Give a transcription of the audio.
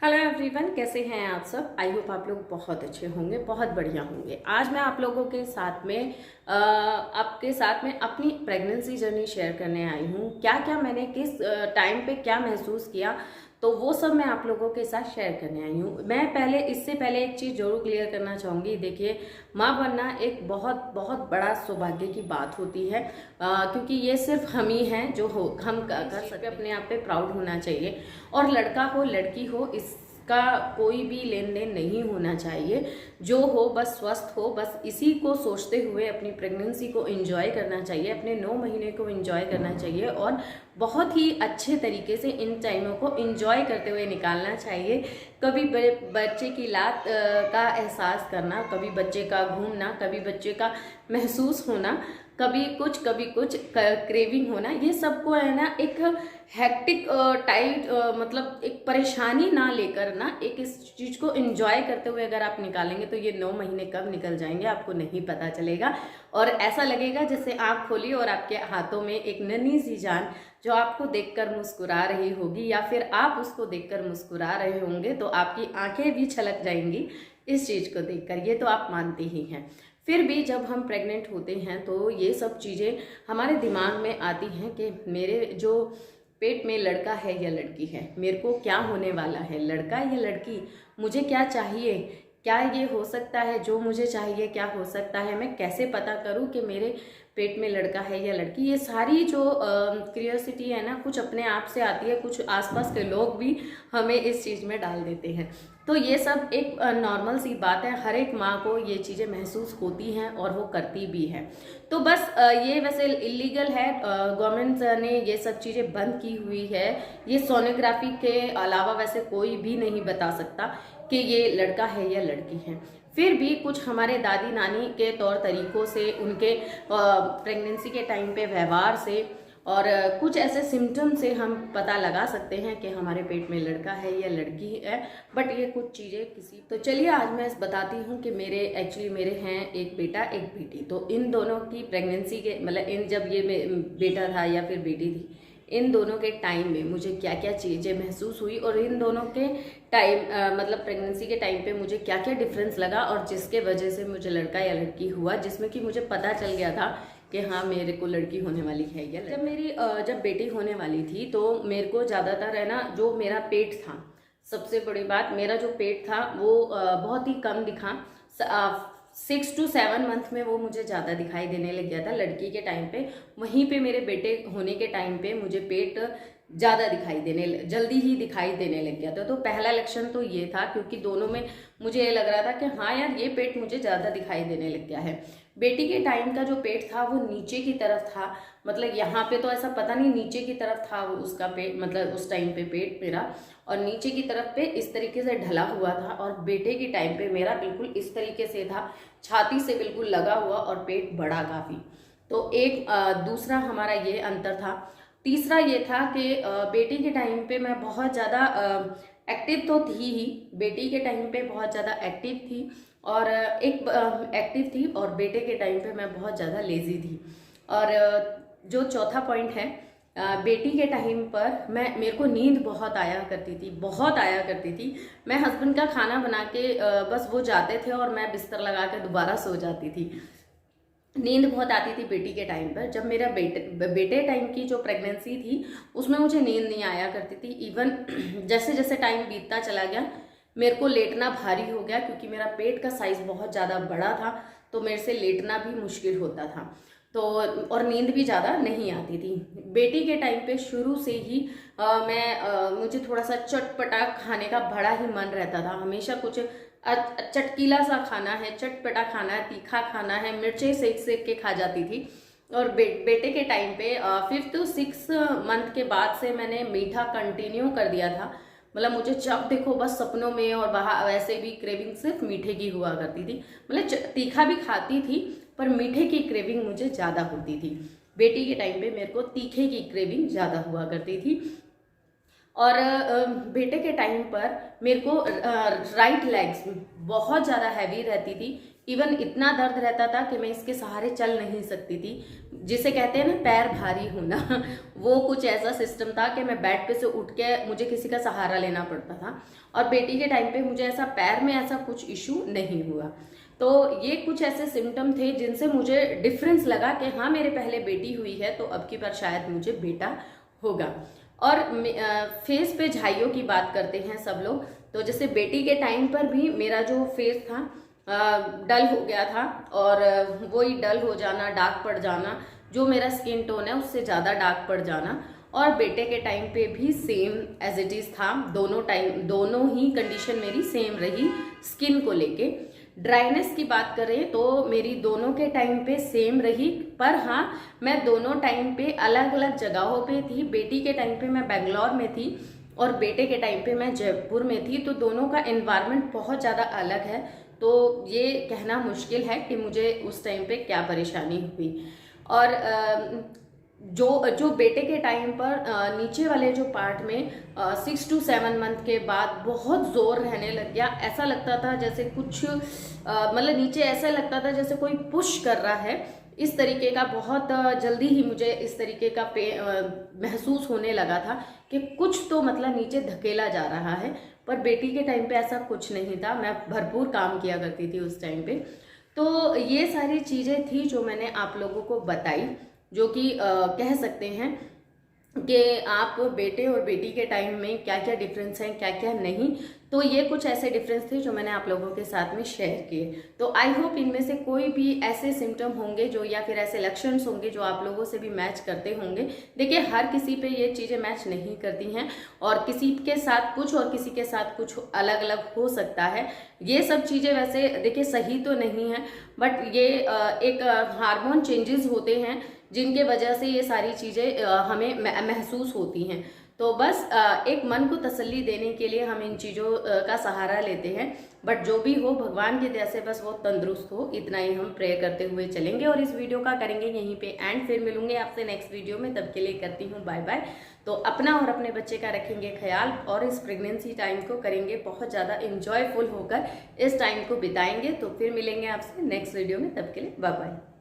Hello everyone, कैसे हैं आप सब। आई होप आप लोग बहुत अच्छे होंगे, बहुत बढ़िया होंगे। आज मैं आप लोगों के साथ में आपके साथ में अपनी प्रेगनेंसी जर्नी शेयर करने आई हूँ। क्या क्या मैंने किस टाइम पे क्या महसूस किया, तो वो सब मैं आप लोगों के साथ शेयर करने आई हूँ। मैं इससे पहले एक चीज़ जरूर क्लियर करना चाहूँगी। देखिए, माँ बनना एक बहुत बहुत बड़ा सौभाग्य की बात होती है, क्योंकि ये सिर्फ हम ही हैं जो हम कर सकते। अपने आप पे प्राउड होना चाहिए। और लड़का हो लड़की हो, इसका कोई भी लेन देन नहीं होना चाहिए। जो हो बस स्वस्थ हो, बस इसी को सोचते हुए अपनी प्रेगनेंसी को एंजॉय करना चाहिए, अपने 9 महीने को एंजॉय करना चाहिए और बहुत ही अच्छे तरीके से इन टाइमों को एंजॉय करते हुए निकालना चाहिए। कभी बच्चे की लात का एहसास करना, कभी बच्चे का घूमना, कभी बच्चे का महसूस होना, कभी कुछ क्रेविंग होना, ये सबको है ना एक हैक्टिक टाइट मतलब एक परेशानी ना लेकर ना एक इस चीज़ को एंजॉय करते हुए अगर आप निकालेंगे तो ये 9 महीने कब निकल जाएंगे आपको नहीं पता चलेगा। और ऐसा लगेगा जैसे आँख खोली और आपके हाथों में एक नन्ही सी जान जो आपको देखकर मुस्कुरा रही होगी, या फिर आप उसको देखकर मुस्कुरा रहे होंगे, तो आपकी आंखें भी छलक जाएंगी इस चीज़ को देखकर। ये तो आप मानते ही हैं। फिर भी जब हम प्रेग्नेंट होते हैं तो ये सब चीज़ें हमारे दिमाग में आती हैं कि मेरे जो पेट में लड़का है या लड़की है, मेरे को क्या होने वाला है, लड़का या लड़की, मुझे क्या चाहिए, क्या ये हो सकता है जो मुझे चाहिए, क्या हो सकता है, मैं कैसे पता करूं कि मेरे पेट में लड़का है या लड़की। ये सारी जो क्यूरियोसिटी है ना, कुछ अपने आप से आती है, कुछ आसपास के लोग भी हमें इस चीज़ में डाल देते हैं। तो ये सब एक नॉर्मल सी बात है, हर एक माँ को ये चीज़ें महसूस होती हैं और वो करती भी है। तो बस ये वैसे इलीगल है, गवर्नमेंट ने ये सब चीज़ें बंद की हुई है। ये सोनोग्राफी के अलावा वैसे कोई भी नहीं बता सकता कि ये लड़का है या लड़की है। फिर भी कुछ हमारे दादी नानी के तौर तरीकों से, उनके प्रेगनेंसी के टाइम पे व्यवहार से और कुछ ऐसे सिम्टम से हम पता लगा सकते हैं कि हमारे पेट में लड़का है या लड़की है। बट ये कुछ चीज़ें किसी, तो चलिए आज मैं बताती हूँ कि मेरे हैं एक बेटा एक बेटी। तो इन दोनों की प्रेगनेंसी के मतलब इन जब ये बेटा था या फिर बेटी थी, इन दोनों के टाइम में मुझे क्या क्या चीज़ें महसूस हुई और इन दोनों के टाइम मतलब प्रेगनेंसी के टाइम पे मुझे क्या क्या डिफरेंस लगा, और जिसके वजह से मुझे लड़का या लड़की हुआ, जिसमें कि मुझे पता चल गया था कि हाँ मेरे को लड़की होने वाली है या जब बेटी होने वाली थी तो मेरे को ज़्यादातर है ना, जो मेरा पेट था, सबसे बड़ी बात, मेरा जो पेट था वो बहुत ही कम दिखा। 6 to 7 मंथ में वो मुझे ज़्यादा दिखाई देने लग गया था लड़की के टाइम पे। वहीं पे मेरे बेटे होने के टाइम पे मुझे पेट ज़्यादा जल्दी ही दिखाई देने लग गया था। तो पहला लक्षण तो ये था, क्योंकि दोनों में मुझे ये लग रहा था कि हाँ यार ये पेट मुझे ज़्यादा दिखाई देने लग गया है। बेटी के टाइम का जो पेट था वो नीचे की तरफ था, मतलब यहाँ पे तो ऐसा पता नहीं, नीचे की तरफ था वो उसका पेट, मतलब उस टाइम पे पेट मेरा, और नीचे की तरफ पे इस तरीके से ढला हुआ था। और बेटे के टाइम पे मेरा बिल्कुल इस तरीके से था, छाती से बिल्कुल लगा हुआ और पेट बड़ा काफ़ी। तो एक दूसरा हमारा ये अंतर था। तीसरा ये था कि बेटी के टाइम पे मैं बहुत ज़्यादा एक्टिव तो थी ही, बेटी के टाइम पे बहुत ज़्यादा एक्टिव थी और एक्टिव थी, और बेटे के टाइम पे मैं बहुत ज़्यादा लेज़ी थी। और जो चौथा पॉइंट है, बेटी के टाइम पर मेरे को नींद बहुत आया करती थी। मैं हस्बैंड का खाना बना के बस वो जाते थे और मैं बिस्तर लगा के दोबारा सो जाती थी। नींद बहुत आती थी बेटी के टाइम पर। जब मेरा बेटे टाइम की जो प्रेगनेंसी थी उसमें मुझे नींद नहीं आया करती थी। इवन जैसे जैसे टाइम बीतता चला गया मेरे को लेटना भारी हो गया, क्योंकि मेरा पेट का साइज़ बहुत ज़्यादा बड़ा था, तो मेरे से लेटना भी मुश्किल होता था। तो और नींद भी ज़्यादा नहीं आती थी। बेटी के टाइम पे शुरू से ही मुझे थोड़ा सा चटपटा खाने का बड़ा ही मन रहता था। हमेशा कुछ चटकीला सा खाना है, चटपटा खाना है, तीखा खाना है, मिर्चें सेक सेक के खा जाती थी। और बेटे के टाइम पे 5th to 6 मंथ के बाद से मैंने मीठा कंटिन्यू कर दिया था। मतलब मुझे जब देखो बस सपनों में और बाहर वैसे भी क्रेविंग सिर्फ मीठे की हुआ करती थी। मतलब तीखा भी खाती थी पर मीठे की क्रेविंग मुझे ज़्यादा होती थी। बेटी के टाइम पे मेरे को तीखे की क्रेविंग ज़्यादा हुआ करती थी। और बेटे के टाइम पर मेरे को राइट लेग्स बहुत ज़्यादा हैवी रहती थी, इवन इतना दर्द रहता था कि मैं इसके सहारे चल नहीं सकती थी, जिसे कहते हैं ना पैर भारी होना वो कुछ ऐसा सिस्टम था कि मैं बेड पे से उठ के मुझे किसी का सहारा लेना पड़ता था। और बेटी के टाइम पे मुझे ऐसा पैर में ऐसा कुछ इशू नहीं हुआ। तो ये कुछ ऐसे सिम्टम थे जिनसे मुझे डिफरेंस लगा कि हाँ मेरे पहले बेटी हुई है तो अब की बार शायद मुझे बेटा होगा। और फेस पे झाइयों की बात करते हैं सब लोग, तो जैसे बेटी के टाइम पर भी मेरा जो फेस था डल हो गया था, और वही डल हो जाना, डार्क पड़ जाना, जो मेरा स्किन टोन है उससे ज़्यादा डार्क पड़ जाना। और बेटे के टाइम पे भी सेम एज इट इज़ था, दोनों ही कंडीशन मेरी सेम रही स्किन को लेके। ड्राइनेस की बात करें तो मेरी दोनों के टाइम पे सेम रही, पर हाँ मैं दोनों टाइम पे अलग अलग जगहों पे थी। बेटी के टाइम पे मैं बेंगलोर में थी और बेटे के टाइम पे मैं जयपुर में थी, तो दोनों का एनवायरनमेंट बहुत ज़्यादा अलग है। तो ये कहना मुश्किल है कि मुझे उस टाइम पे क्या परेशानी हुई। और जो बेटे के टाइम पर नीचे वाले जो पार्ट में 6 to 7 मंथ के बाद बहुत जोर रहने लग गया। ऐसा लगता था जैसे कुछ मतलब नीचे ऐसा लगता था जैसे कोई पुश कर रहा है, इस तरीके का। बहुत जल्दी ही मुझे इस तरीके का महसूस होने लगा था कि कुछ तो मतलब नीचे धकेला जा रहा है। पर बेटी के टाइम पे ऐसा कुछ नहीं था, मैं भरपूर काम किया करती थी उस टाइम पे। तो ये सारी चीज़ें थी जो मैंने आप लोगों को बताई, जो कि कह सकते हैं कि आप बेटे और बेटी के टाइम में क्या क्या डिफरेंस हैं, क्या क्या नहीं। तो ये कुछ ऐसे डिफरेंस थे जो मैंने आप लोगों के साथ में शेयर किए। तो आई होप इनमें से कोई भी ऐसे सिम्टम होंगे जो, या फिर ऐसे लक्षण होंगे जो आप लोगों से भी मैच करते होंगे। देखिए हर किसी पे ये चीज़ें मैच नहीं करती हैं, और किसी के साथ कुछ और किसी के साथ कुछ अलग अलग हो सकता है। ये सब चीज़ें वैसे देखिए सही तो नहीं है, बट ये एक हार्मोन चेंजेस होते हैं जिनके वजह से ये सारी चीज़ें हमें महसूस होती हैं। तो बस एक मन को तसल्ली देने के लिए हम इन चीज़ों का सहारा लेते हैं। बट जो भी हो भगवान की दया से बस वो तंदुरुस्त हो, इतना ही हम प्रे करते हुए चलेंगे। और इस वीडियो का करेंगे यहीं पे एंड, फिर मिलूंगे आपसे नेक्स्ट वीडियो में। तब के लिए करती हूँ बाय बाय। तो अपना और अपने बच्चे का रखेंगे ख्याल, और इस प्रेगनेंसी टाइम को करेंगे बहुत ज़्यादा इंजॉयफुल होकर, इस टाइम को बिताएंगे। तो फिर मिलेंगे आपसे नेक्स्ट वीडियो में, तब के लिए बाय बाय।